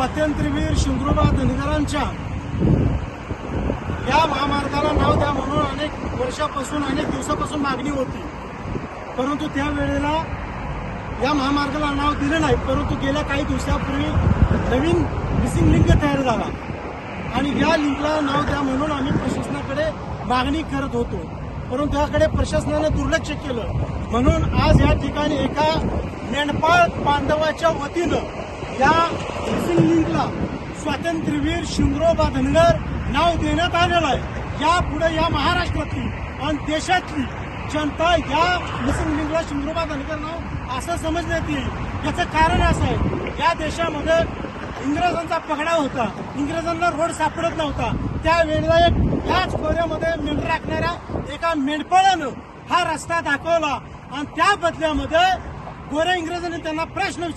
स्वातंत्र्यवीर शिंद्रोबा धनगरांच्या या महामार्गाला नाव द्या म्हणून अनेक वर्षापासून अनेक दिवसापासून मागणी होती, परंतु त्यावेळेला या महामार्गाला नाव दिलं नाही. परंतु गेल्या काही दिवसापूर्वी नवीन मिसिंग लिंक तयार झाला आणि या लिंकला नाव द्या म्हणून आम्ही प्रशासनाकडे मागणी करत होतो, परंतु याकडे प्रशासनानं दुर्लक्ष केलं. म्हणून आज या ठिकाणी एका मेंढपाळ बांधवाच्या वतीनं या मिसिंग लिंकला स्वातंत्र्यवीर शिंद्रोबा धनगर नाव देण्यात आलेलं आहे. यापुढे या महाराष्ट्रातली आणि देशातली जनता या मिसिंग लिंकला शिंद्रोबा धनगर नाव असं समजण्यात येईल. याचं कारण असं आहे, या देशामध्ये इंग्रजांचा पगडा होता, इंग्रजांना रोड सापडत नव्हता. त्यावेळेला याच खोऱ्यामध्ये मेंढर राखणाऱ्या एका मेंढपाळानं हा रस्ता दाखवला आणि त्या बदल्यामध्ये गोऱ्या इंग्रजांनी त्यांना प्रश्न विचारला.